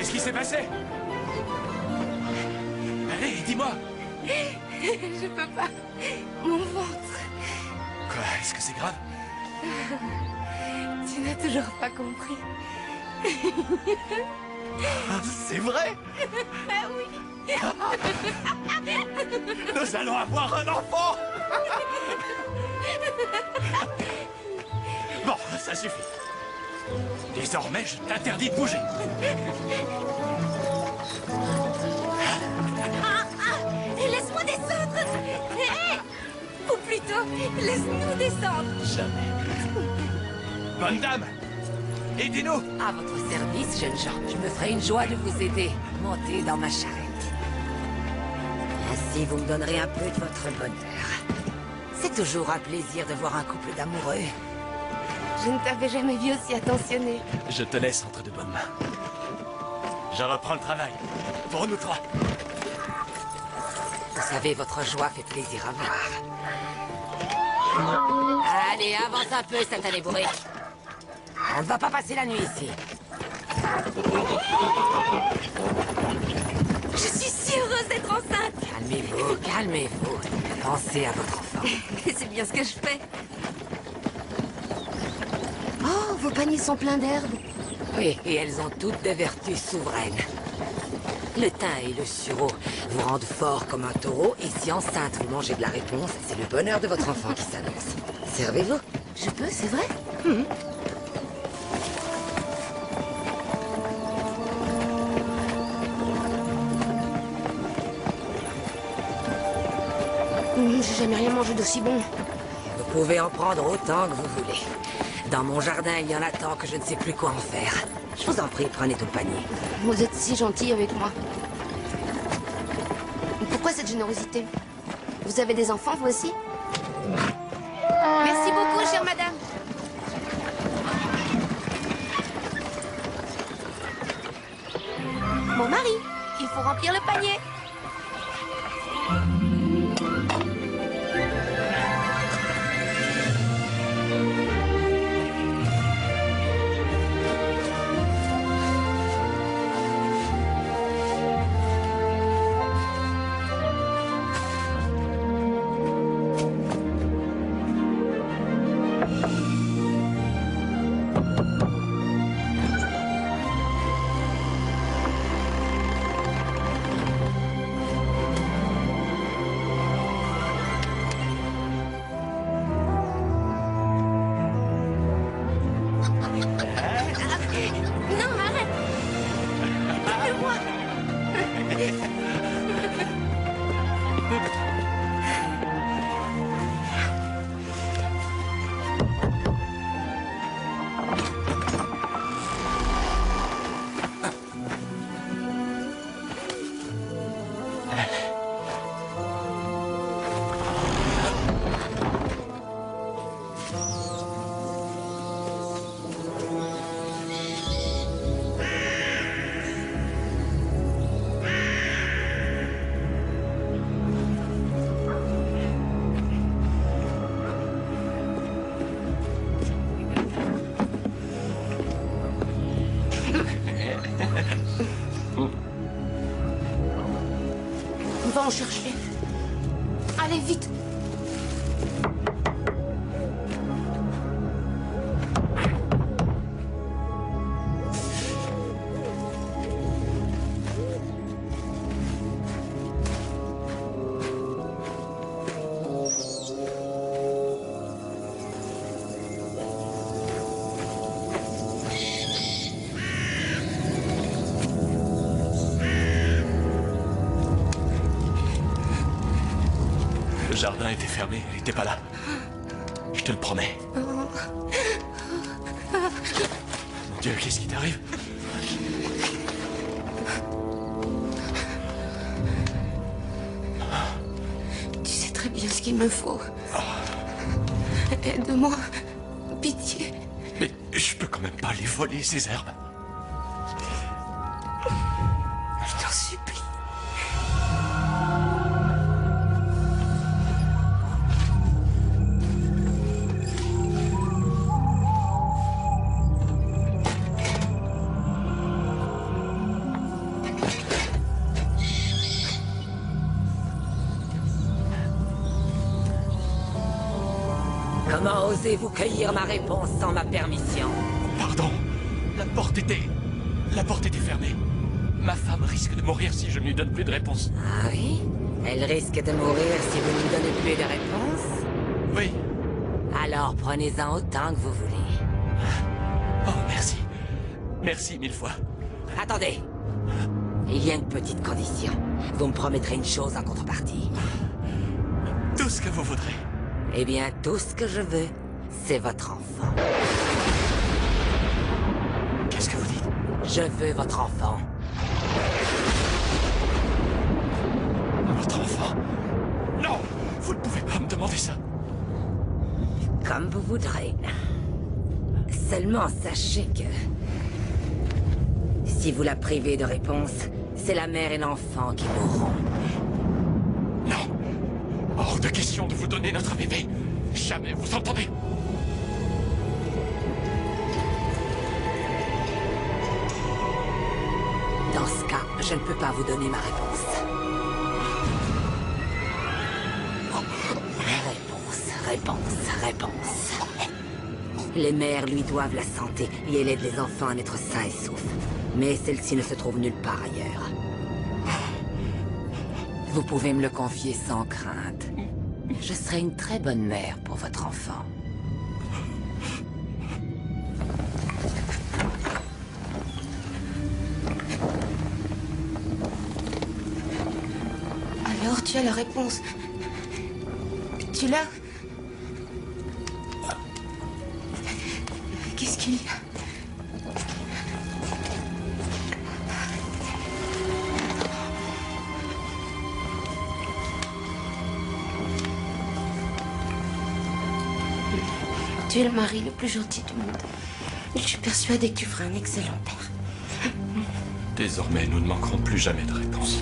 Qu'est-ce qui s'est passé? Allez, dis-moi. Je peux pas. Mon ventre. Quoi? Est-ce que c'est grave? Tu n'as toujours pas compris. Ah, c'est vrai? Ah oui. Nous allons avoir un enfant. Bon, ça suffit. Désormais, je t'interdis de bouger. Laisse-moi descendre. Ou plutôt, laisse-nous descendre. Jamais. Bonne dame, aidez-nous. À votre service, jeunes gens. Je me ferai une joie de vous aider. Montez dans ma charrette. Ainsi, vous me donnerez un peu de votre bonheur. C'est toujours un plaisir de voir un couple d'amoureux. Je ne t'avais jamais vu aussi attentionné. Je te laisse entre de bonnes mains. Je reprends le travail. Pour nous trois. Vous savez, votre joie fait plaisir à voir. Allez, avance un peu, satané bourré. On ne va pas passer la nuit ici. Je suis si heureuse d'être enceinte. Calmez-vous, calmez-vous. Pensez à votre enfant. C'est bien ce que je fais. Oh, vos paniers sont pleins d'herbes. Oui, et elles ont toutes des vertus souveraines. Le thym et le sureau vous rendent fort comme un taureau, et si enceinte vous mangez de la réponse, c'est le bonheur de votre enfant qui s'annonce. Servez-vous. Je peux, c'est vrai? J'ai jamais rien mangé d'aussi bon. Vous pouvez en prendre autant que vous voulez. Dans mon jardin, il y en a tant que je ne sais plus quoi en faire. Je vous en prie, prenez tout le panier. Vous êtes si gentil avec moi. Pourquoi cette générosité? Vous avez des enfants, vous aussi? Merci beaucoup, chère madame. Mon mari, il faut remplir le panier. Non, arrête. Aide-moi. Va en chercher. Allez, vite. Le jardin était fermé, elle n'était pas là. Je te le promets. Mon Dieu, qu'est-ce qui t'arrive? Tu sais très bien ce qu'il me faut. Aide-moi. Pitié. Mais je peux quand même pas les voler, ces herbes. Je t'en supplie. Comment osez-vous cueillir ma réponse sans ma permission? Pardon. La porte était fermée. Ma femme risque de mourir si je ne lui donne plus de réponse. Ah oui? Elle risque de mourir si vous ne lui donnez plus de réponse? Oui. Alors prenez-en autant que vous voulez. Oh, merci. Merci mille fois. Attendez. Il y a une petite condition. Vous me promettrez une chose en contrepartie. Tout ce que vous voudrez. Eh bien, tout ce que je veux, c'est votre enfant. Qu'est-ce que vous dites? Je veux votre enfant. Votre enfant? Non! Vous ne pouvez pas me demander ça. Comme vous voudrez. Seulement sachez que... si vous la privez de réponse, c'est la mère et l'enfant qui mourront. Non. Hors de question de vous donner notre bébé. Jamais, vous entendez? Dans ce cas, je ne peux pas vous donner ma réponse. Réponse. Les mères lui doivent la santé et elle aide les enfants à naître sains et saufs. Mais celle-ci ne se trouve nulle part ailleurs. Vous pouvez me le confier sans crainte. Je serai une très bonne mère pour votre enfant. Alors, tu as la réponse. Tu l'as? Qu'est-ce qu'il y a? Tu es le mari le plus gentil du monde. Je suis persuadée que tu feras un excellent père. Désormais, nous ne manquerons plus jamais de réponse.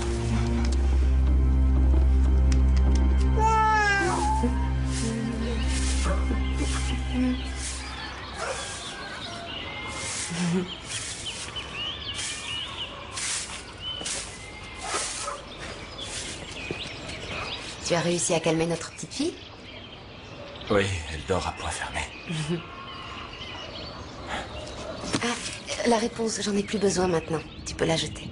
Tu as réussi à calmer notre petite fille? Oui, elle dort à point fermé. Ah, la réponse, j'en ai plus besoin maintenant. Tu peux la jeter.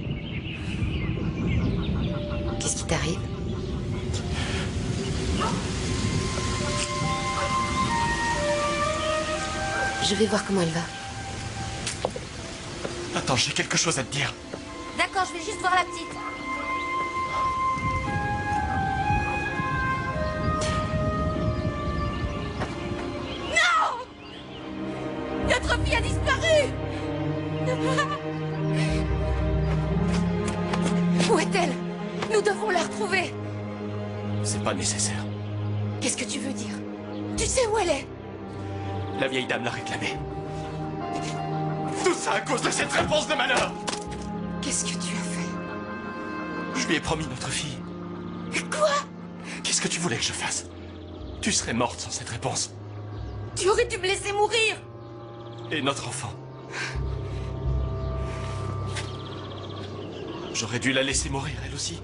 Qu'est-ce qui t'arrive? Je vais voir comment elle va. Attends, j'ai quelque chose à te dire. D'accord, je vais juste voir la petite. Notre fille a disparu! Où est-elle? Nous devons la retrouver. C'est pas nécessaire. Qu'est-ce que tu veux dire? Tu sais où elle est? La vieille dame l'a réclamée. Tout ça à cause de cette réponse de malheur! Qu'est-ce que tu as fait? Je lui ai promis notre fille. Quoi? Qu'est-ce que tu voulais que je fasse? Tu serais morte sans cette réponse. Tu aurais dû me laisser mourir. Et notre enfant. J'aurais dû la laisser mourir, elle aussi.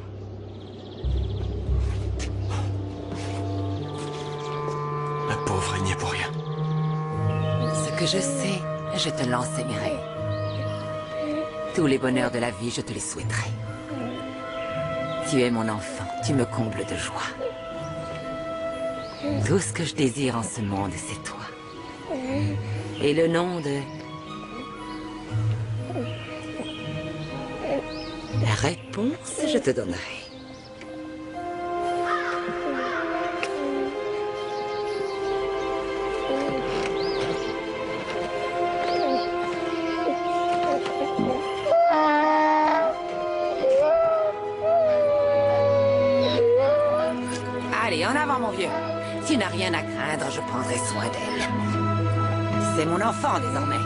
La pauvre, elle n'y est pour rien. Ce que je sais, je te l'enseignerai. Tous les bonheurs de la vie, je te les souhaiterai. Tu es mon enfant, tu me combles de joie. Tout ce que je désire en ce monde, c'est toi. Et le nom de... la réponse, je te donnerai. Allez, en avant, mon vieux. Tu n'as rien à craindre, je prendrai soin d'elle. C'est mon enfant, désormais.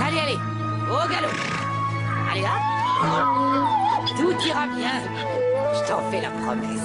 Allez, allez, au galop. Allez, là. Tout ira bien. Je t'en fais la promesse.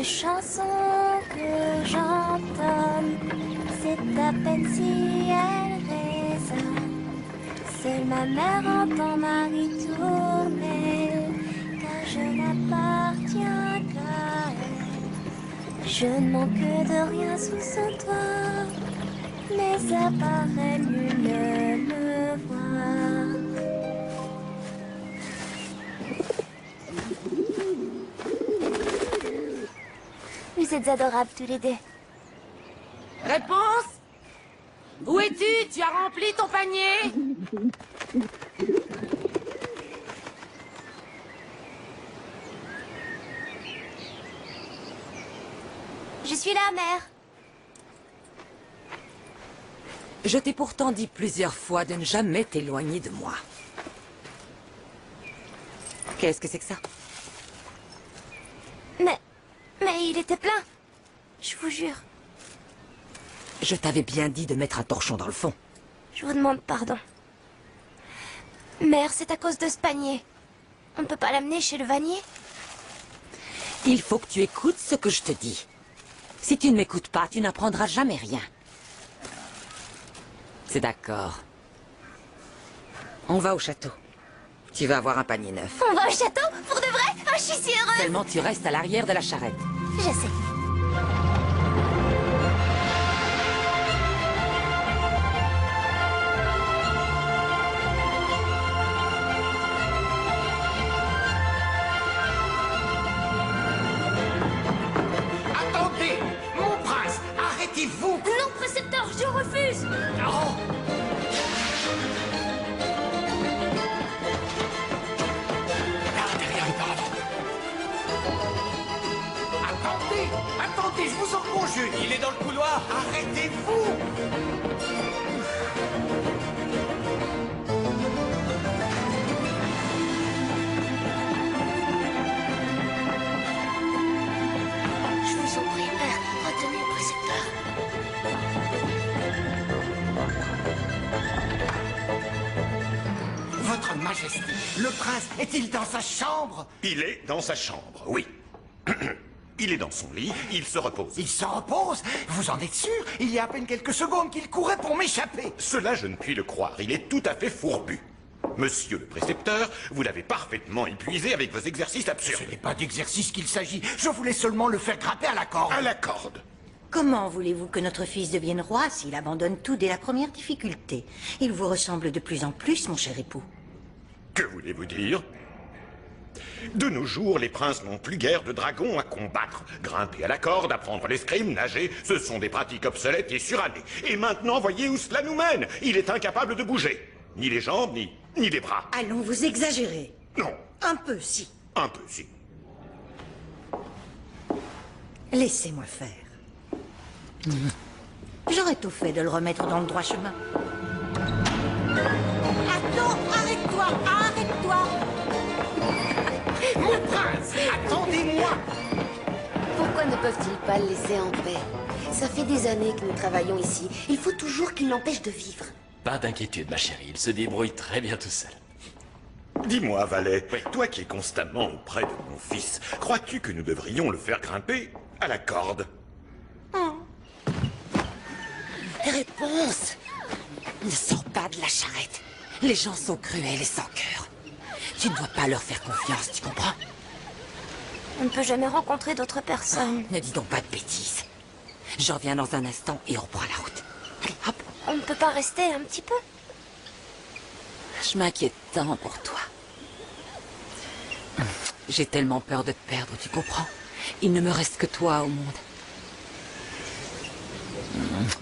Une chanson que j'entonne, c'est à peine si elle résonne. Seule ma mère entend Marie tourner, car je n'appartiens qu'à elle. Je ne manque de rien sous son toit, mais à part elle, nul ne me voit. Vous êtes adorables tous les deux. Réponse? Où es-tu? Tu as rempli ton panier? Je suis la mère. Je t'ai pourtant dit plusieurs fois de ne jamais t'éloigner de moi. Qu'est-ce que c'est que ça? Mais il était plein. Je vous jure. Je t'avais bien dit de mettre un torchon dans le fond. Je vous demande pardon. Mère, c'est à cause de ce panier. On ne peut pas l'amener chez le vannier? Il faut que tu écoutes ce que je te dis. Si tu ne m'écoutes pas, tu n'apprendras jamais rien. C'est d'accord. On va au château. Tu vas avoir un panier neuf. On va au château? Pour de vrai? Ah, je suis si heureuse! Seulement tu restes à l'arrière de la charrette. Je sais. Attendez! Mon prince, arrêtez-vous! Non, précepteur, je refuse! Oh! Là, derrière les paravents. Attendez, je vous en conjure! Il est dans le couloir. Arrêtez-vous! Je vous en prie, mère, retenez le précepteur. Votre Majesté, le prince est-il dans sa chambre? Il est dans sa chambre, oui. Il est dans son lit, il se repose. Il se repose? Vous en êtes sûr? Il y a à peine quelques secondes qu'il courait pour m'échapper. Cela, je ne puis le croire, il est tout à fait fourbu. Monsieur le précepteur, vous l'avez parfaitement épuisé avec vos exercices Ce absurdes. n'est pas d'exercice qu'il s'agit. Je voulais seulement le faire grimper à la corde. À la corde. Comment voulez-vous que notre fils devienne roi s'il abandonne tout dès la première difficulté? Il vous ressemble de plus en plus, mon cher époux. Que voulez-vous dire? De nos jours, les princes n'ont plus guère de dragons à combattre. Grimper à la corde, apprendre l'escrime, nager, ce sont des pratiques obsolètes et surannées. Et maintenant, voyez où cela nous mène. Il est incapable de bouger. Ni les jambes, ni les bras. Allons, vous exagérez. Non, Un peu, si. un peu, si. Laissez-moi faire. J'aurais tout fait de le remettre dans le droit chemin. Attends, arrête-toi, arrête-toi. Mon prince, attendez-moi! Pourquoi ne peuvent-ils pas le laisser en paix? Ça fait des années que nous travaillons ici. Il faut toujours qu'il l'empêche de vivre. Pas d'inquiétude, ma chérie. Il se débrouille très bien tout seul. Dis-moi, Valet, Oui. toi qui es constamment auprès de mon fils, crois-tu que nous devrions le faire grimper à la corde? Réponse! Ne sors pas de la charrette. Les gens sont cruels et sans cœur. Tu ne dois pas leur faire confiance, tu comprends? On ne peut jamais rencontrer d'autres personnes. Ne dis donc pas de bêtises. Je reviens dans un instant et on reprend la route. Allez, hop. On ne peut pas rester un petit peu? Je m'inquiète tant pour toi. J'ai tellement peur de te perdre, tu comprends? Il ne me reste que toi au monde.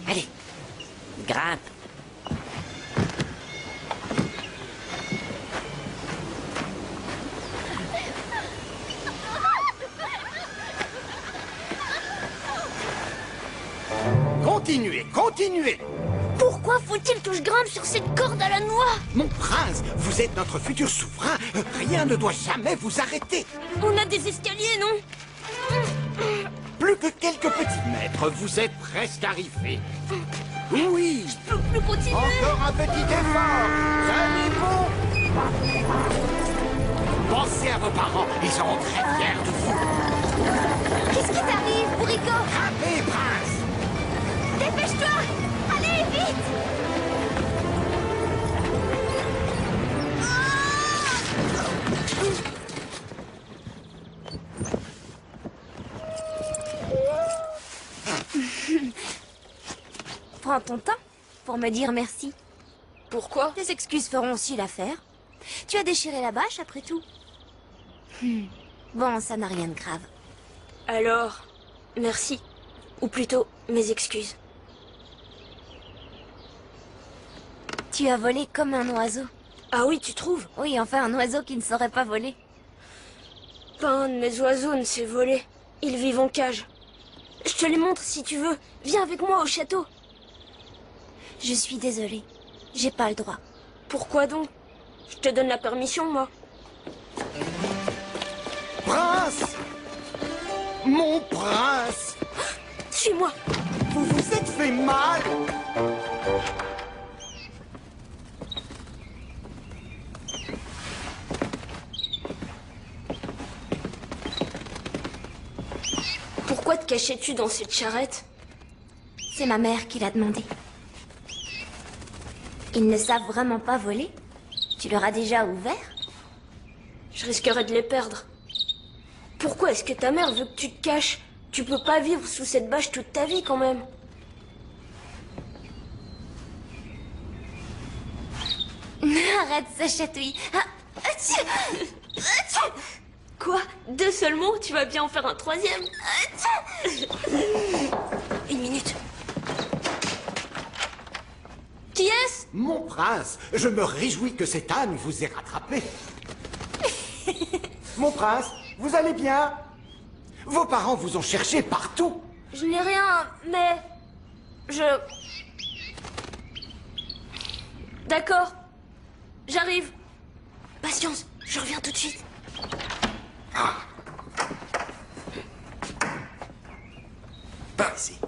Allez, grimpe. Continuez, continuez! Pourquoi faut-il que je grimpe sur cette corde à la noix? Mon prince, vous êtes notre futur souverain. Rien ne doit jamais vous arrêter. On a des escaliers, non? Plus que quelques petits mètres, vous êtes presque arrivés. Oui, Je peux plus continuer. encore un petit effort. Tenez bon. Pensez à vos parents, ils seront très fiers de vous. Qu'est-ce qui t'arrive, Bourrico? Frappez, prince! Dépêche-toi! Allez, vite! Prends ton temps pour me dire merci. Pourquoi? Tes excuses feront aussi l'affaire. Tu as déchiré la bâche après tout. Bon, ça n'a rien de grave. Alors, merci. Ou plutôt, mes excuses. Tu as volé comme un oiseau. Ah oui, tu trouves? Oui, enfin un oiseau qui ne saurait pas voler. Pas un de mes oiseaux ne sait voler. Ils vivent en cage. Je te les montre si tu veux. Viens avec moi au château. Je suis désolée. J'ai pas le droit. Pourquoi donc? Je te donne la permission, moi. Prince! Mon prince! Suis-moi. Vous vous êtes fait mal! Pourquoi te cachais-tu dans cette charrette? C'est ma mère qui l'a demandé. Ils ne savent vraiment pas voler? Tu leur as déjà ouvert? Je risquerais de les perdre. Pourquoi est-ce que ta mère veut que tu te caches? Tu peux pas vivre sous cette bâche toute ta vie, quand même. Arrête, ça chatouille. Ah, atchou, atchou. Quoi? 2 seulement? Tu vas bien en faire un 3e? Une minute. Qui est-ce? Mon prince, je me réjouis que cet âne vous ait rattrapé. Mon prince, vous allez bien? Vos parents vous ont cherché partout. Je n'ai rien, mais... D'accord. J'arrive. Patience, je reviens tout de suite. Par ici.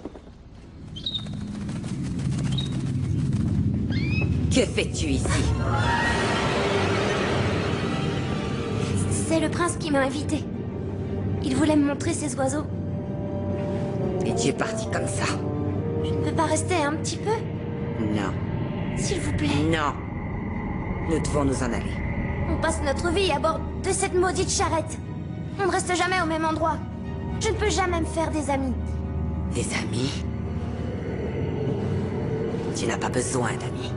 Que fais-tu ici? C'est le prince qui m'a invité. Il voulait me montrer ses oiseaux. Et tu es parti comme ça? Je ne peux pas rester un petit peu? Non. S'il vous plaît. Non. Nous devons nous en aller. On passe notre vie à bord de cette maudite charrette. On ne reste jamais au même endroit. Je ne peux jamais me faire des amis. Des amis? Tu n'as pas besoin d'amis.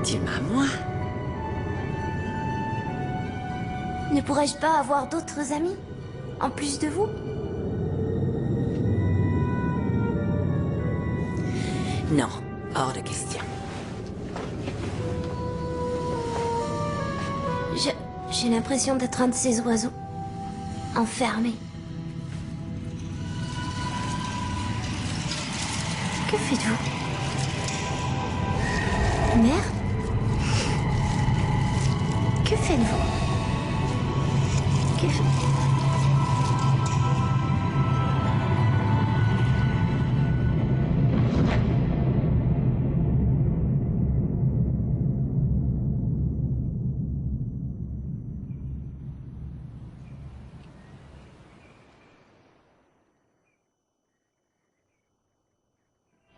Tu m'as moi. Ne pourrais-je pas avoir d'autres amis? En plus de vous? Non, hors de question. J'ai l'impression d'être un de ces oiseaux. Enfermé. Que faites-vous? Mère? Que faites-vous? Que faites...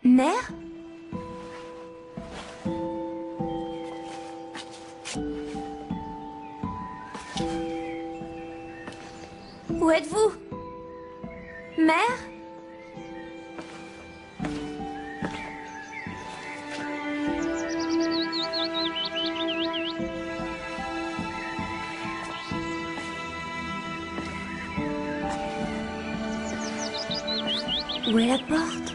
Mère? Où êtes-vous? Mère? Où est la porte?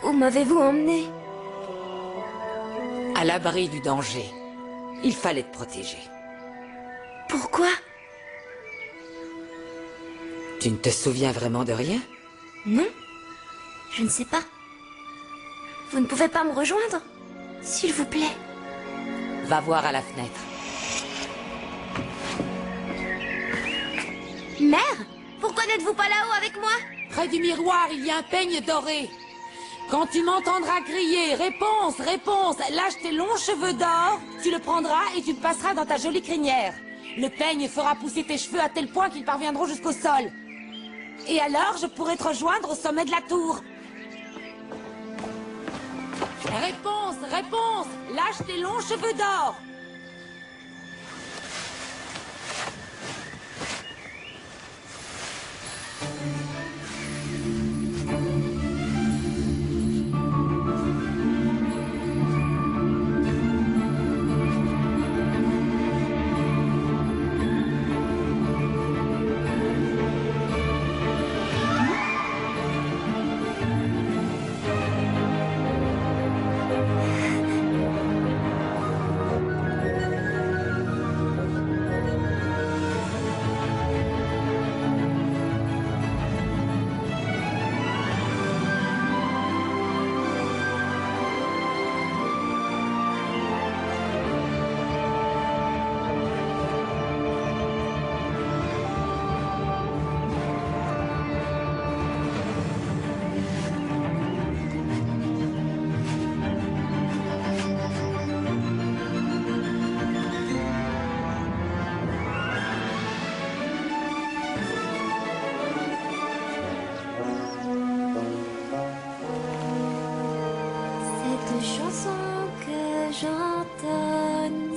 Où m'avez-vous emmené? À l'abri du danger. Il fallait te protéger. Pourquoi? Tu ne te souviens vraiment de rien? Non, je ne sais pas. Vous ne pouvez pas me rejoindre? S'il vous plaît. Va voir à la fenêtre. Mère? Pourquoi n'êtes-vous pas là-haut avec moi? Près du miroir, il y a un peigne doré. Quand tu m'entendras crier « Réponse, réponse !» lâche tes longs cheveux d'or, tu le prendras et tu le passeras dans ta jolie crinière. Le peigne fera pousser tes cheveux à tel point qu'ils parviendront jusqu'au sol. Et alors, je pourrai te rejoindre au sommet de la tour. Réponse, réponse! Lâche tes longs cheveux d'or!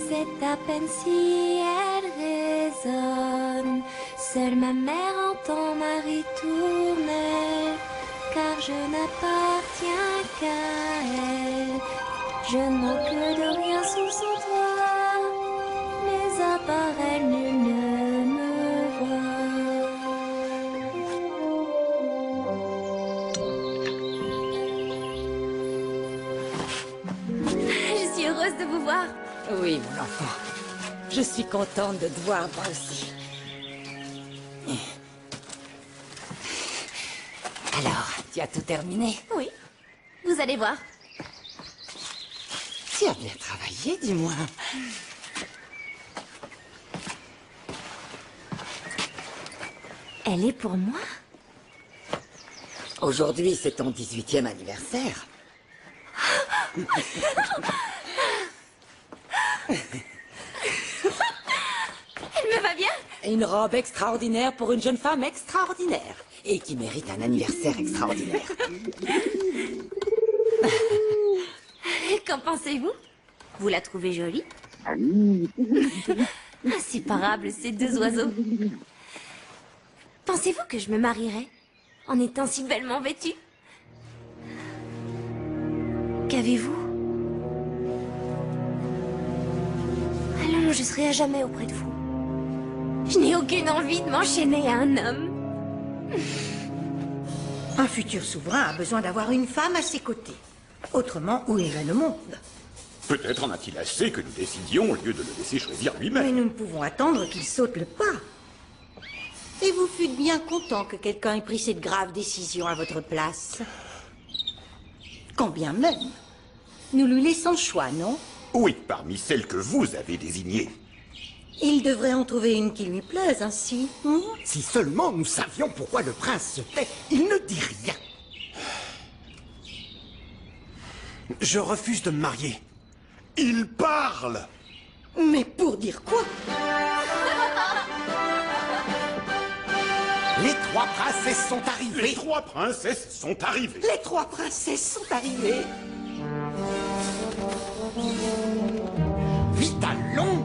C'est à peine si elle résonne. Seule ma mère entend ma ritournelle, car je n'appartiens qu'à elle. Je ne manque de rien sous son toit, mais à part elle, nul ne me voit. Je suis heureuse de vous voir. Oui, mon enfant. Je suis contente de te voir, moi aussi. Alors, tu as tout terminé? Oui, vous allez voir. Tu as bien travaillé, du moins. Elle est pour moi? Aujourd'hui, c'est ton 18e anniversaire. Elle me va bien? Une robe extraordinaire pour une jeune femme extraordinaire. Et qui mérite un anniversaire extraordinaire. Qu'en pensez-vous? Vous la trouvez jolie? Inséparables, ces deux oiseaux. Pensez-vous que je me marierais en étant si bellement vêtue? Qu'avez-vous? Allons, je serai à jamais auprès de vous. Je n'ai aucune envie de m'enchaîner à un homme. Un futur souverain a besoin d'avoir une femme à ses côtés. Autrement, où irait le monde? Peut-être en a-t-il assez que nous décidions au lieu de le laisser choisir Mais lui-même. nous ne pouvons attendre qu'il saute le pas. Et vous fûtes bien content que quelqu'un ait pris cette grave décision à votre place. Quand bien même, nous lui laissons le choix, non? Oui, parmi celles que vous avez désignées. Il devrait en trouver une qui lui plaise ainsi. Si seulement nous savions pourquoi le prince se tait, il ne dit rien. Je refuse de me marier. Il parle! Mais pour dire quoi? Les trois princesses sont arrivées. Les trois princesses sont arrivées. Les trois princesses sont arrivées. Vite, allons!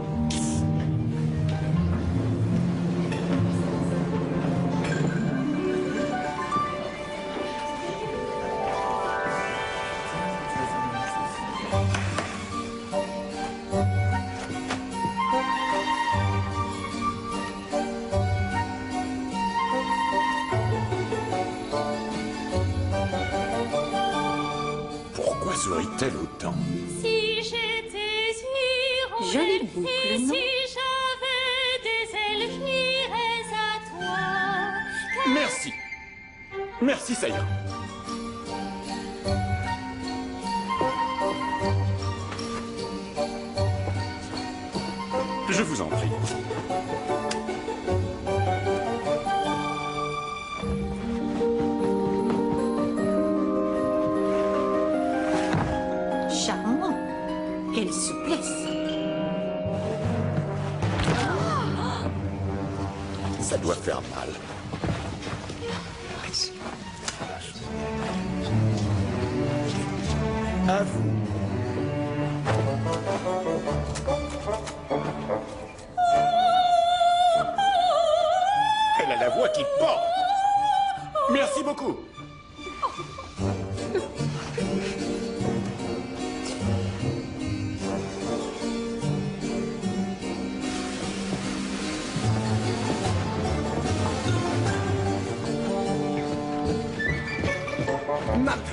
Pourquoi sourit-elle autant? Si j'étais hirondelle, Jolie boucle, et non? si j'avais des ailes, j'irais à toi. Merci. Merci, ça ira. Je vous en prie. Quelle souplesse! Ça doit faire mal. À vous. Elle a la voix qui porte. Merci beaucoup.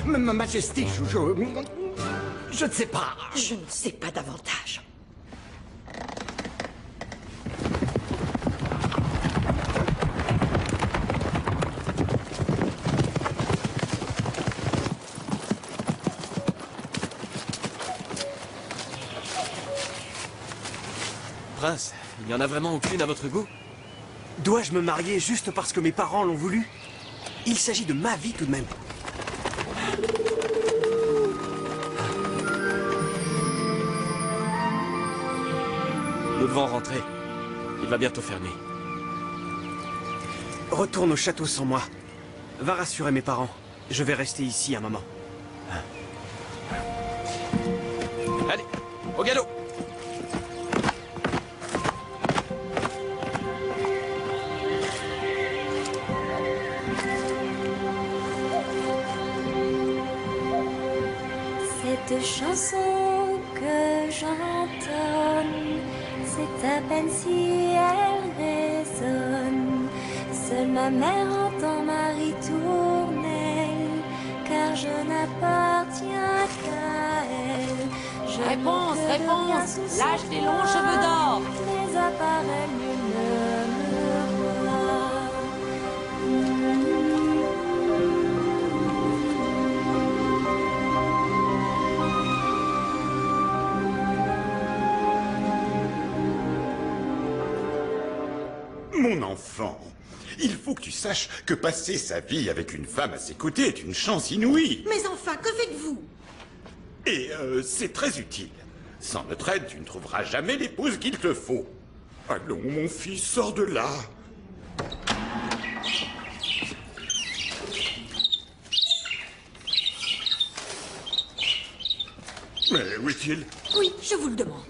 Ma majesté, je ne sais pas. Je ne sais pas davantage. Prince, il n'y en a vraiment aucune à votre goût? Dois-je me marier juste parce que mes parents l'ont voulu? Il s'agit de ma vie tout de même. Nous devons rentrer. Il va bientôt fermer. Retourne au château sans moi. Va rassurer mes parents. Je vais rester ici un moment. Allez, au galop! Cette chanson que j'entonne, c'est à peine si elle résonne. Seule ma mère entend ma ritournelle, car je n'appartiens qu'à elle. Je Réponse, manque de rien réponse! sous Lâche ses les longs cheveux d'or! Mais à part elle, nul ne me voit. Mon enfant, il faut que tu saches que passer sa vie avec une femme à ses côtés est une chance inouïe. Mais enfin, que faites-vous? Et c'est très utile. Sans notre aide, tu ne trouveras jamais l'épouse qu'il te faut. Allons, mon fils, sors de là. Mais où est-il? Oui, je vous le demande.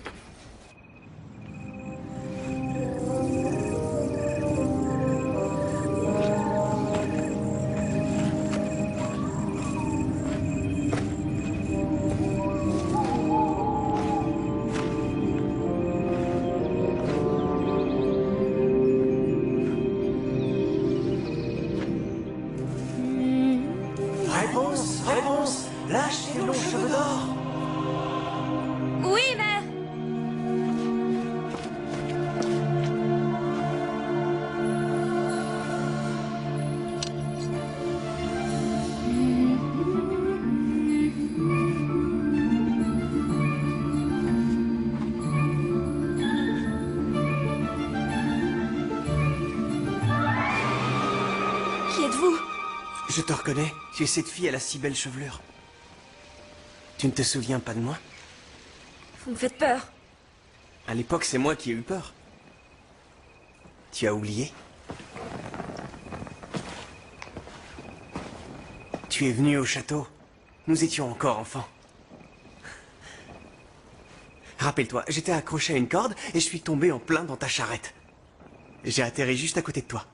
Réponse, réponse! Lâche tes longs cheveux d'or! Oui, mère. Qui êtes-vous? Je te reconnais, tu es cette fille à la si belle chevelure. Tu ne te souviens pas de moi? Vous me faites peur. À l'époque, c'est moi qui ai eu peur. Tu as oublié? Tu es venu au château. Nous étions encore enfants. Rappelle-toi, j'étais accroché à une corde et je suis tombé en plein dans ta charrette. J'ai atterri juste à côté de toi.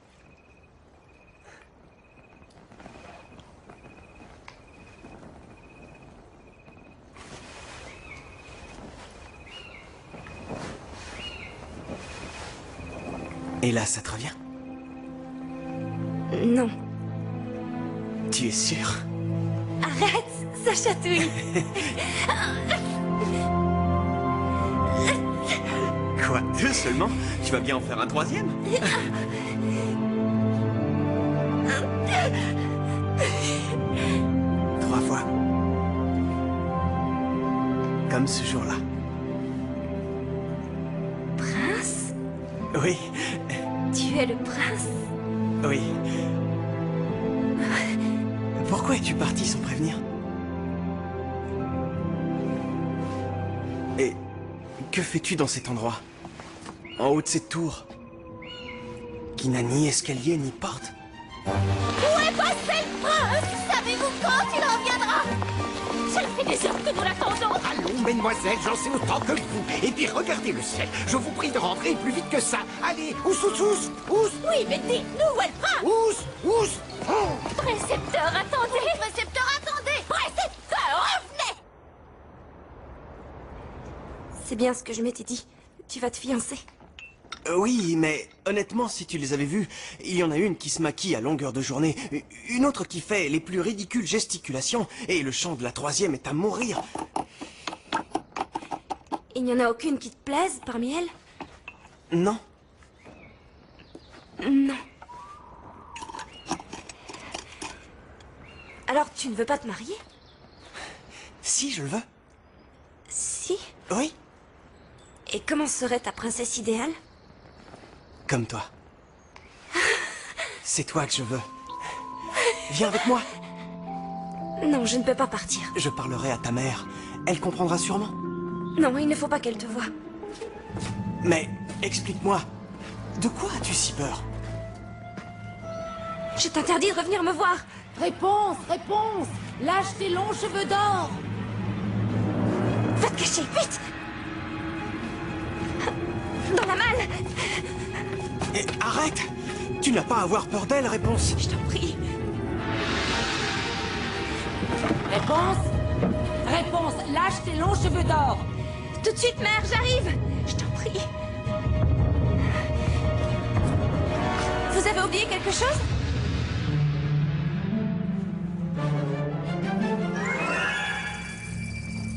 Et là, ça te revient? Non. Tu es sûr? Arrête, ça chatouille. Quoi, 2 seulement? Tu vas bien en faire un 3e? Trois fois. Comme ce jour-là. Prince? Oui, Tu es le prince? oui. Pourquoi es-tu parti sans prévenir? Et que fais-tu dans cet endroit? En haut de cette tour? Qui n'a ni escalier ni porte? Où est passé le prince? Savez-vous quand il reviendra? Ça fait des heures que nous l'attendons. Allons, mesdemoiselles, j'en sais autant que vous. Et puis regardez le ciel. Je vous prie de rentrer plus vite que ça. Allez, ous. Oui, mais dites-nous où est le prince? Ous. Oh. Précepteur, attendez. Précepteur, attendez. Précepteur, revenez. C'est bien ce que je m'étais dit. Tu vas te fiancer. Oui, mais honnêtement, si tu les avais vus, il y en a une qui se maquille à longueur de journée, une autre qui fait les plus ridicules gesticulations, et le chant de la troisième est à mourir. Il n'y en a aucune qui te plaise parmi elles? Non. Non. Alors tu ne veux pas te marier? Si, je le veux. Si. Oui, Et comment serait ta princesse idéale? comme toi. C'est toi que je veux. Viens avec moi. Non, je ne peux pas partir. Je parlerai à ta mère. Elle comprendra sûrement. Non, il ne faut pas qu'elle te voie. Mais explique-moi, de quoi as-tu si peur? Je t'interdis de revenir me voir. Réponse, réponse! Lâche tes longs cheveux d'or! Va te cacher, vite! Dans la malle! Et arrête! Tu n'as pas à avoir peur d'elle, réponse. Je t'en prie. Réponse! Réponse! Lâche tes longs cheveux d'or! Tout de suite, mère, j'arrive! Je t'en prie. Vous avez oublié quelque chose?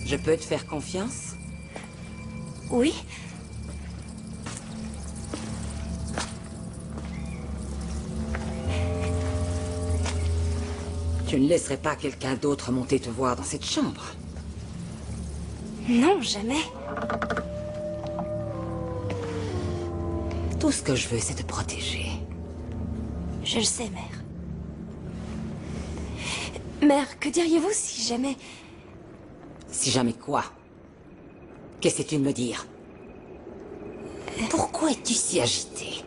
Je peux te faire confiance? Oui. Tu ne laisserais pas quelqu'un d'autre monter te voir dans cette chambre? Non, jamais. Tout ce que je veux, c'est te protéger. Je le sais, mère. Mère, que diriez-vous si jamais... Si jamais quoi? Qu'essaies-tu de me dire? Pourquoi es-tu si agitée?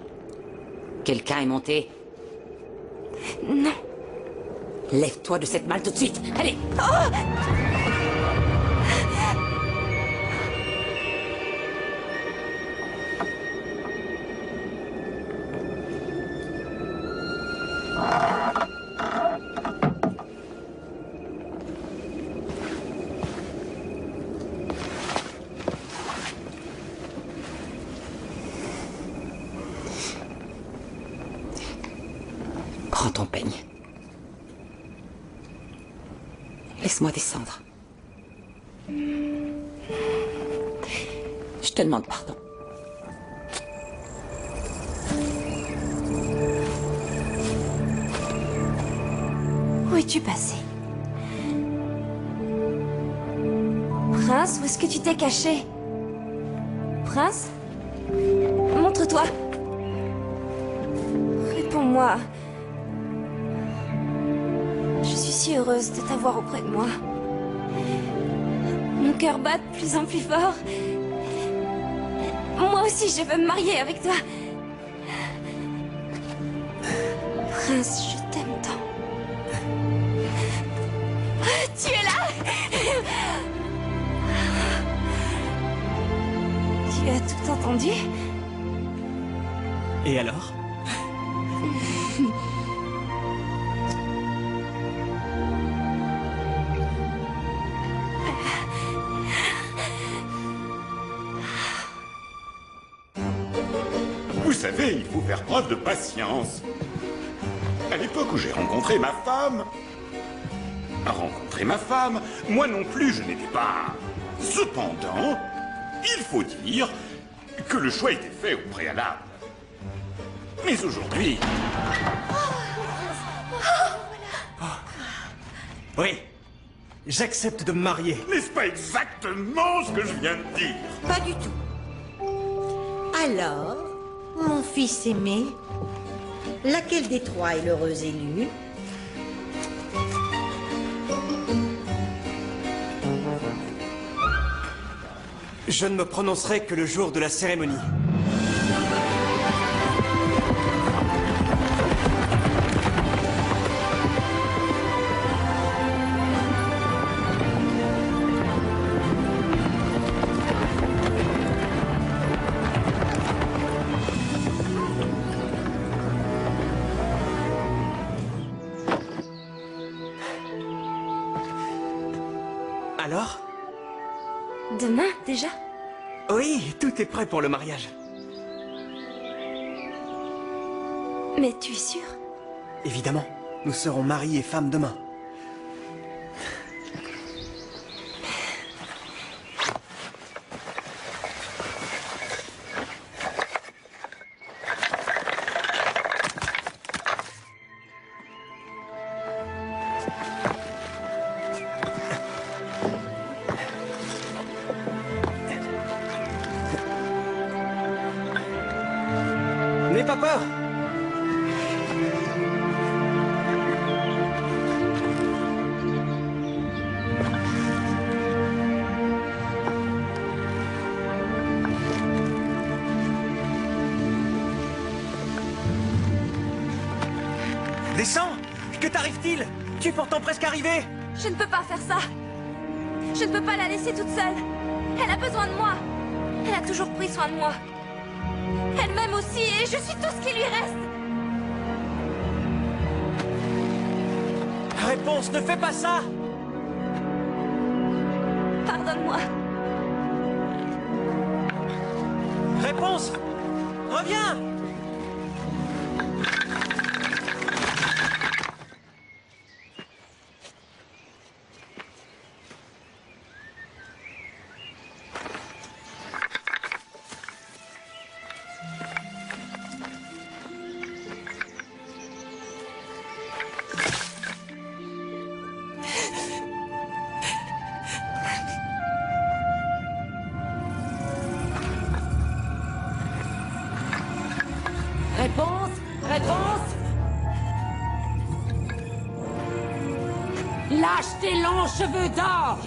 Quelqu'un est monté? Non. Lève-toi de cette malle tout de suite. Allez! Prends ton peigne. Laisse-moi descendre. Je te demande pardon. Où es-tu passé? Prince, où est-ce que tu t'es caché? Prince? Montre-toi. Réponds-moi. Je suis si heureuse de t'avoir auprès de moi. Mon cœur bat de plus en plus fort. Moi aussi, je veux me marier avec toi. Prince, je t'aime tant. Tu es là? Tu as tout entendu? Et alors? Vous savez, il faut faire preuve de patience. À l'époque où j'ai rencontré ma femme... moi non plus, je n'étais pas... Cependant, il faut dire que le choix était fait au préalable. Mais aujourd'hui... Oui, j'accepte de me marier. N'est-ce pas exactement ce que je viens de dire? Pas du tout. Alors, mon fils aimé, laquelle des trois est l'heureuse élue? Je ne me prononcerai que le jour de la cérémonie. Alors? Demain, déjà? Oui, tout est prêt pour le mariage. Mais tu es sûr? Évidemment, nous serons mari et femme demain. N'aie pas peur! Descends! Que t'arrive-t-il? Tu es pourtant presque arrivé! Je ne peux pas faire ça. Je ne peux pas la laisser toute seule. Elle a besoin de moi. Elle a toujours pris soin de moi. Elle m'aime aussi et je suis tout ce qui lui reste. Réponse, ne fais pas ça! Pardonne-moi. Réponse! Reviens! Réponse! Réponse! Lâche tes longs cheveux d'or!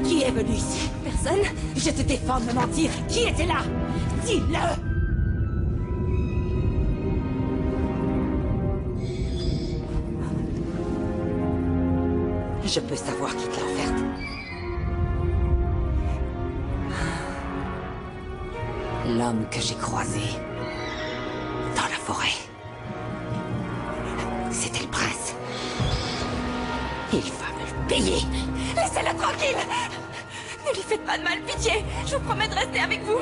Qui est venu ici? Personne? Je te défends de me mentir. Qui était là? Dis-le! Je peux savoir qui te l'a offerte. L'homme que j'ai croisé dans la forêt. C'était le prince. Il va me le payer. Laissez-le tranquille! Ne lui faites pas de mal, pitié! Je vous promets de rester avec vous!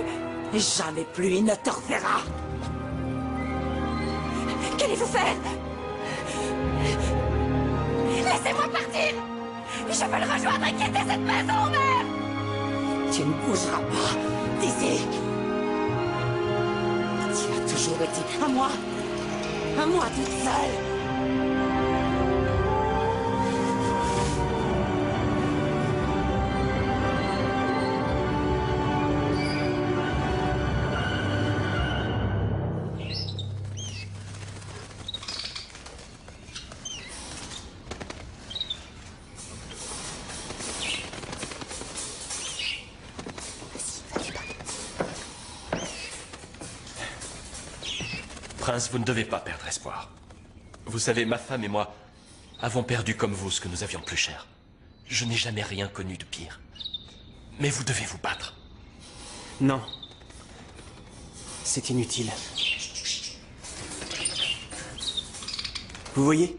Jamais plus il ne te reverra. Qu'allez-vous faire? Laissez-moi partir! Je veux le rejoindre et quitter cette maison, mère! Tu ne bougeras pas d'ici. Tu as toujours été à moi toute seule. Prince, vous ne devez pas perdre espoir. Vous savez, ma femme et moi avons perdu comme vous ce que nous avions de plus cher. Je n'ai jamais rien connu de pire. Mais vous devez vous battre. Non. C'est inutile. Vous voyez?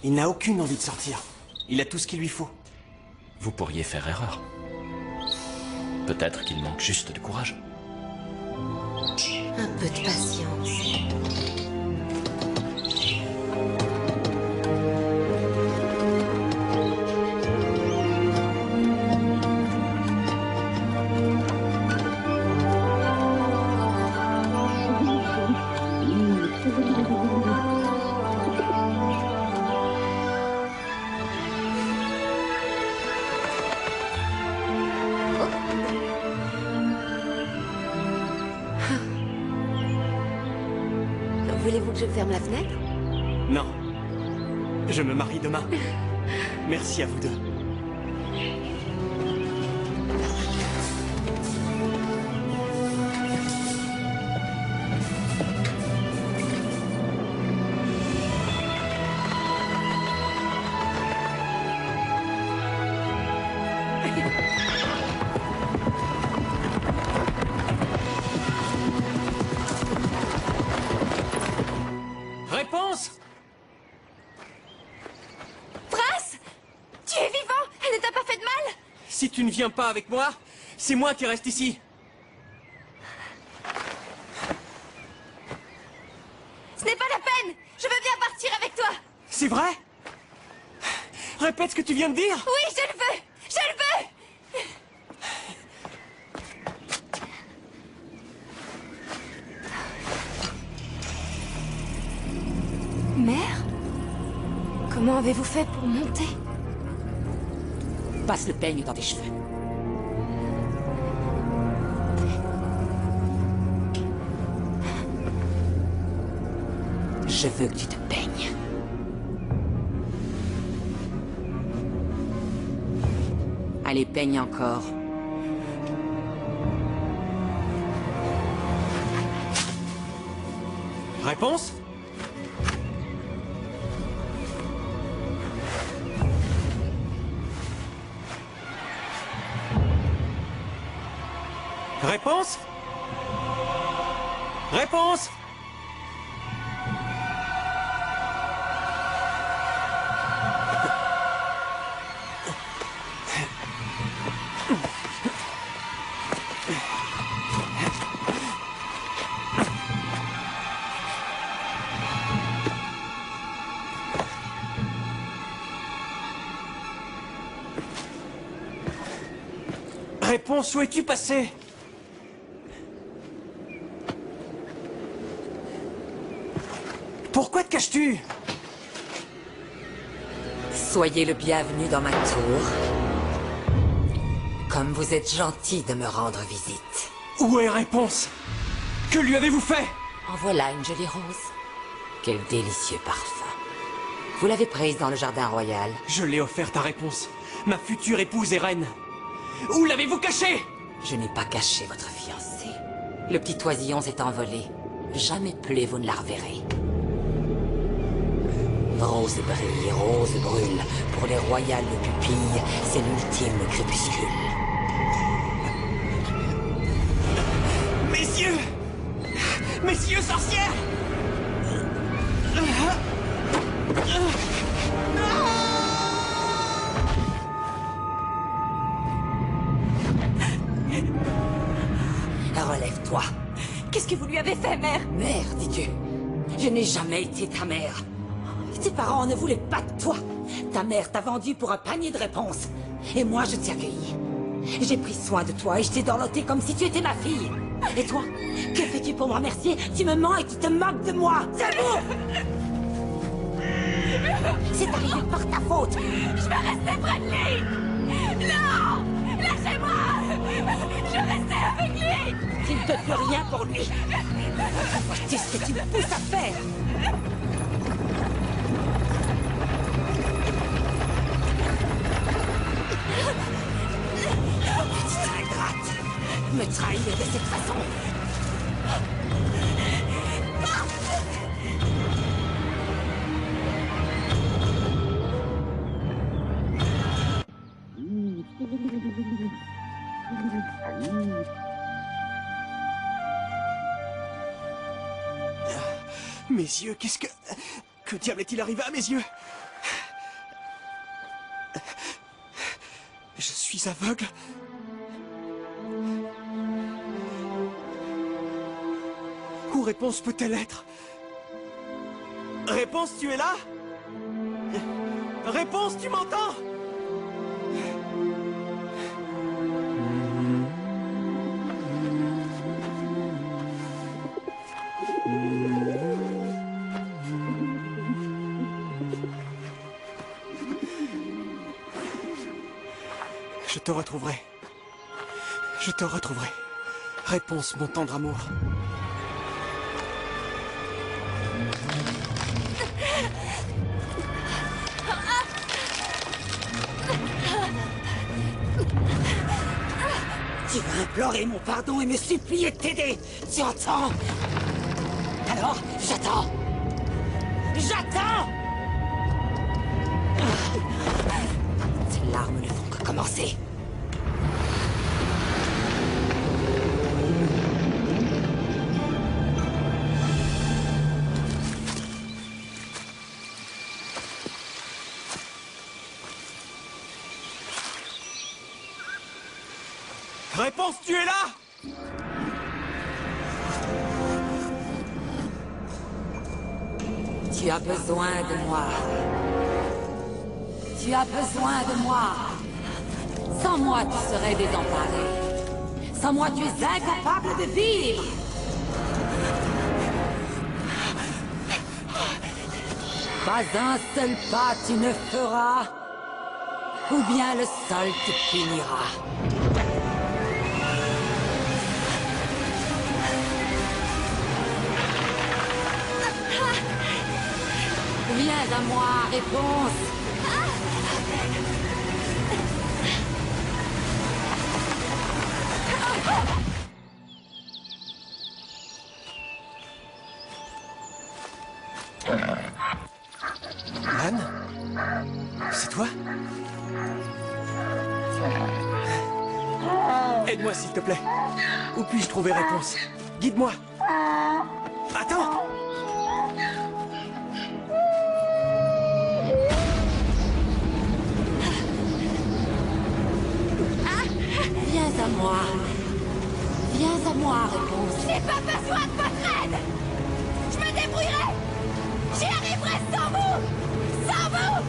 Il n'a aucune envie de sortir. Il a tout ce qu'il lui faut. Vous pourriez faire erreur. Peut-être qu'il manque juste de courage. Un peu de patience. Voulez-vous que je ferme la fenêtre? Non. Je me marie demain. Merci à vous deux. Réponse! Prince! Tu es vivant! Elle ne t'a pas fait de mal! Si tu ne viens pas avec moi, c'est moi qui reste ici. Ce n'est pas la peine! Je veux bien partir avec toi! C'est vrai? Répète ce que tu viens de dire. Oui, je le veux! Je le veux! Mère? Comment avez-vous fait pour monter? Passe le peigne dans tes cheveux. Je veux que tu te peignes. Allez, peigne encore. Réponse? Réponse? Réponse? Réponse, où es-tu passé? Pourquoi te caches-tu? Soyez le bienvenu dans ma tour. Comme vous êtes gentil de me rendre visite. Où est Réponse? Que lui avez-vous fait? En voilà une jolie rose. Quel délicieux parfum. Vous l'avez prise dans le jardin royal. Je l'ai offerte à Réponse. Ma future épouse et reine. Où l'avez-vous cachée? Je n'ai pas caché votre fiancé. Le petit oisillon s'est envolé. Jamais plus vous ne la reverrez. Rose brille, rose brûle. Pour les royales pupilles, c'est l'ultime crépuscule. Messieurs! Messieurs sorcières! Relève-toi. Qu'est-ce que vous lui avez fait, mère? Mère, dis-tu. Je n'ai jamais été ta mère. Tes parents ne voulaient pas de toi. Ta mère t'a vendu pour un panier de réponses. Et moi, je t'ai accueilli. J'ai pris soin de toi et je t'ai dorloté comme si tu étais ma fille. Et toi, que fais-tu pour me remercier? Tu me mens et tu te moques de moi. C'est bon. C'est arrivé par ta faute. Je vais rester près de lui! Non! Lâchez-moi! Je vais rester avec lui! Tu ne peux plus rien pour lui. Vois-tu ce que tu me pousses à faire? Petite ingrate! Me trahir de cette façon! Mes yeux, qu'est-ce que... Que diable est-il arrivé à mes yeux? Je suis aveugle. Où Réponse peut-elle être? Réponse, tu es là? Réponse, tu m'entends? Je te retrouverai. Je te retrouverai. Réponse, mon tendre amour. Tu vas implorer mon pardon et me supplier de t'aider. Tu entends? Alors, j'attends. J'attends! Ces larmes ne font que commencer. Réponse, tu es là? Tu as besoin de moi. Tu as besoin de moi. Sans moi, tu serais désemparé. Sans moi, tu es incapable de vivre. Pas un seul pas tu ne feras, ou bien le sol te punira. Viens à moi, réponse. Anne? C'est toi? Aide-moi, s'il te plaît. Où puis-je trouver réponse? Guide-moi. Attends! Viens à moi. Viens à moi, réponse. Je n'ai pas besoin de votre aide. Je me débrouillerai. J'y arriverai sans vous. Sans vous.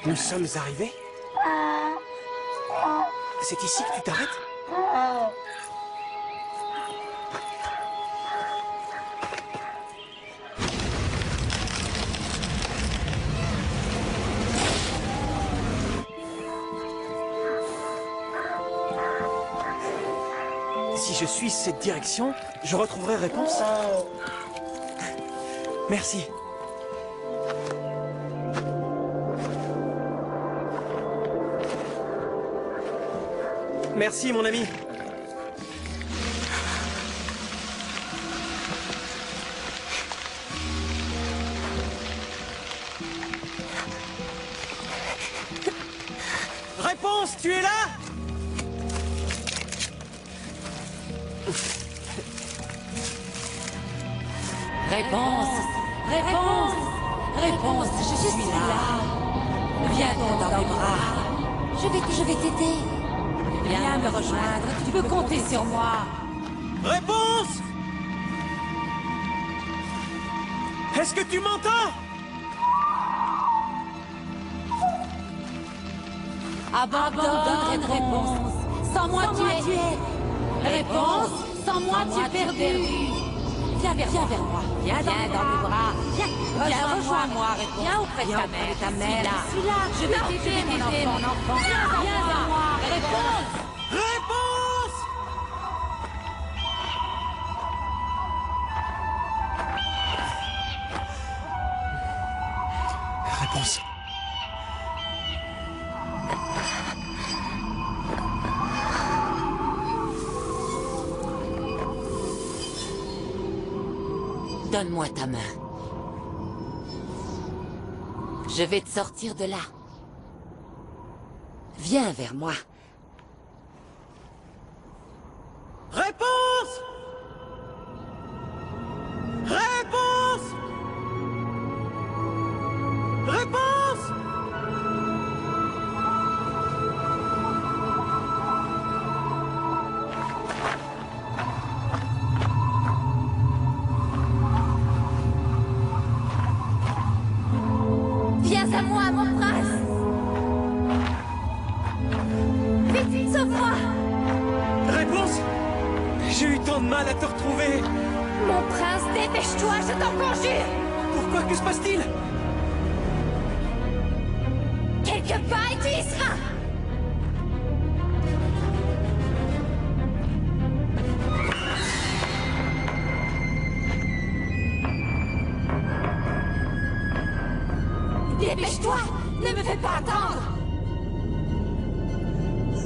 Nous sommes arrivés? C'est ici que tu t'arrêtes? Si je suis cette direction, je retrouverai réponse. Merci. Merci, mon ami. Réponse, tu es là? Réponse. Réponse. Réponse, je suis là. Viens donc dans mes bras. Je vais t'aider. Viens me rejoindre, tu peux compter sur moi. Réponse! Est-ce que tu m'entends? Abandonne cette réponse. Sans moi, tu es. Réponse. Sans moi, tu es perdu. Viens vers moi. Viens dans mes bras. Viens, rejoins-moi, réponse. Viens auprès de ta mère. Je suis là. Je vais t'aider, mon enfant. Viens vers moi. Réponse. Réponse! Réponse. Donne-moi ta main. Je vais te sortir de là. Viens vers moi. Réponse! Réponse! Réponse! Viens à moi, mon prince. Vite, sauve-moi. Réponse! J'ai eu tant de mal à te retrouver. Mon prince, dépêche-toi, je t'en conjure! Pourquoi? Que se passe-t-il? Quelque part, et tu y seras! Dépêche-toi! Ne me fais pas attendre!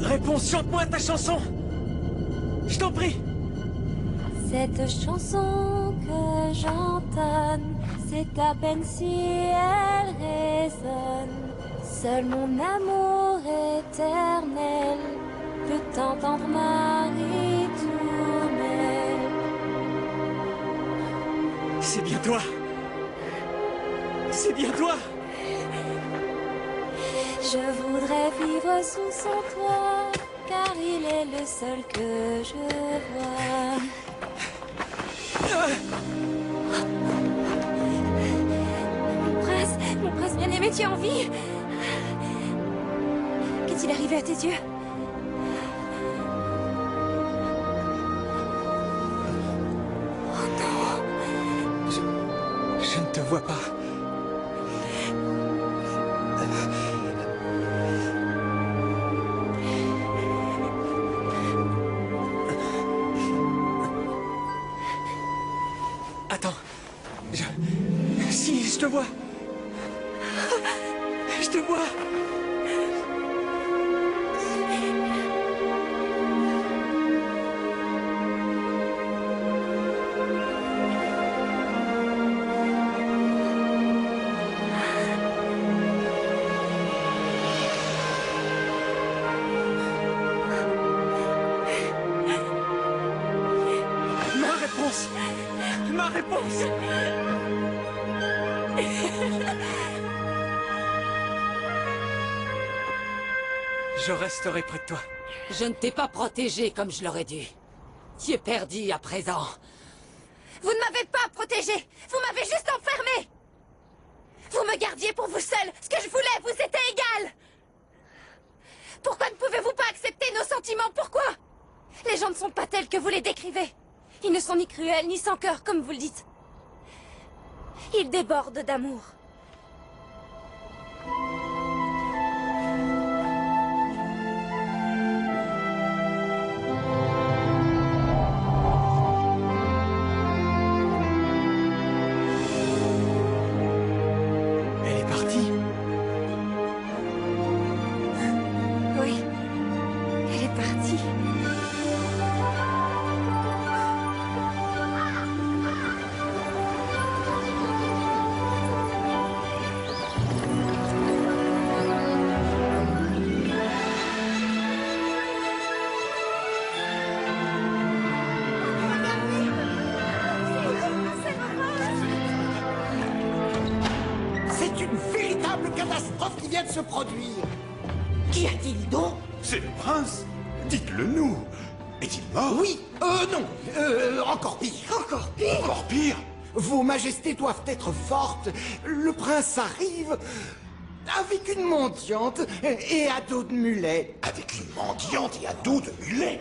Réponse, chante-moi ta chanson. Je t'en prie. Cette chanson que j'entonne, c'est à peine si elle résonne. Seul mon amour éternel peut entendre ma ritournelle. C'est bien toi. C'est bien toi. Je voudrais vivre sous son toit, car il est le seul que je vois. Mon prince bien-aimé, tu es en vie? Qu'est-il arrivé à tes yeux? Oh non! Je ne te vois pas. Attends. Si, je te vois. Je te vois. Ma réponse. Ma réponse. Je resterai près de toi. Je ne t'ai pas protégé comme je l'aurais dû. Tu es perdu à présent. Vous ne m'avez pas protégé! Vous m'avez juste enfermé! Vous me gardiez pour vous seul! Ce que je voulais vous était égal! Pourquoi ne pouvez-vous pas accepter nos sentiments? Pourquoi? Les gens ne sont pas tels que vous les décrivez. Ils ne sont ni cruels, ni sans cœur, comme vous le dites. Ils débordent d'amour. Elle est partie. Oui, elle est partie. C'est une véritable catastrophe qui vient de se produire. Qu'y a-t-il donc? C'est le prince. Dites-le nous. Est-il mort? Oui, non, encore pire. Encore pire? Encore pire? Vos majestés doivent être fortes. Le prince arrive avec une mendiante et à dos de mulet. Avec une mendiante et à dos de mulet?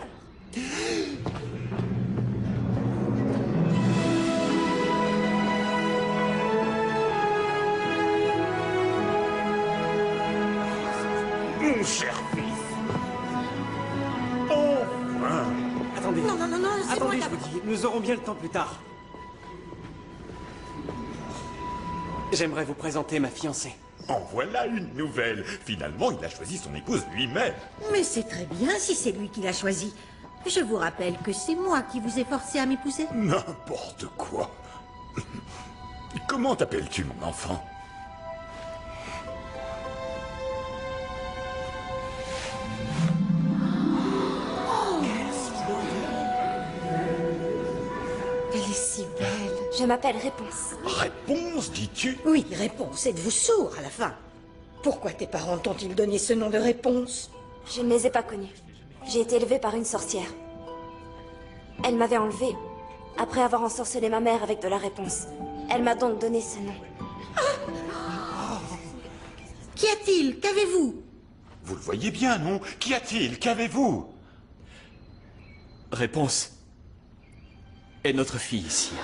Mon cher fils. Enfin. Attendez. Non, non, non, non, c'est Attendez, moi je vous dis, nous aurons bien le temps plus tard. J'aimerais vous présenter ma fiancée. En voilà une nouvelle. Finalement, il a choisi son épouse lui-même. Mais c'est très bien si c'est lui qui l'a choisi. Je vous rappelle que c'est moi qui vous ai forcé à m'épouser. N'importe quoi. Comment t'appelles-tu, mon enfant? Elle est si belle. Je m'appelle Réponse. Réponse, dis-tu? Oui, réponse. Êtes-vous sourd à la fin? Pourquoi tes parents t'ont-ils donné ce nom de réponse? Je ne les ai pas connus. J'ai été élevée par une sorcière. Elle m'avait enlevée, après avoir ensorcelé ma mère avec de la réponse. Elle m'a donc donné ce nom. Qu'y a-t-il? Qu'avez-vous? Vous le voyez bien, non? Qu'y a-t-il? Qu'avez-vous? Réponse. Et notre fille, sire.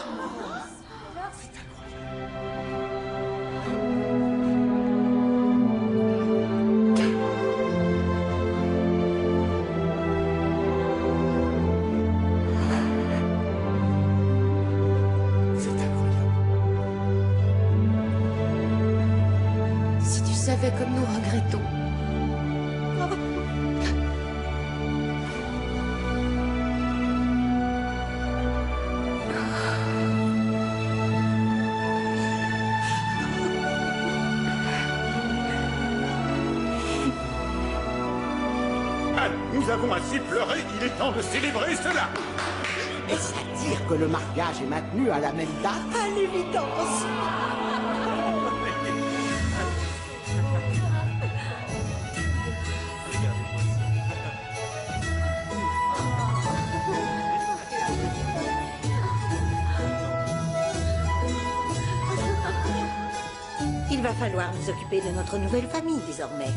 Si tu savais comme nous regrettons. Ah, nous avons assez pleuré, il est temps de célébrer cela. Est-ce à dire que le mariage est maintenu à la même date? À l'évidence. Il va falloir nous occuper de notre nouvelle famille désormais.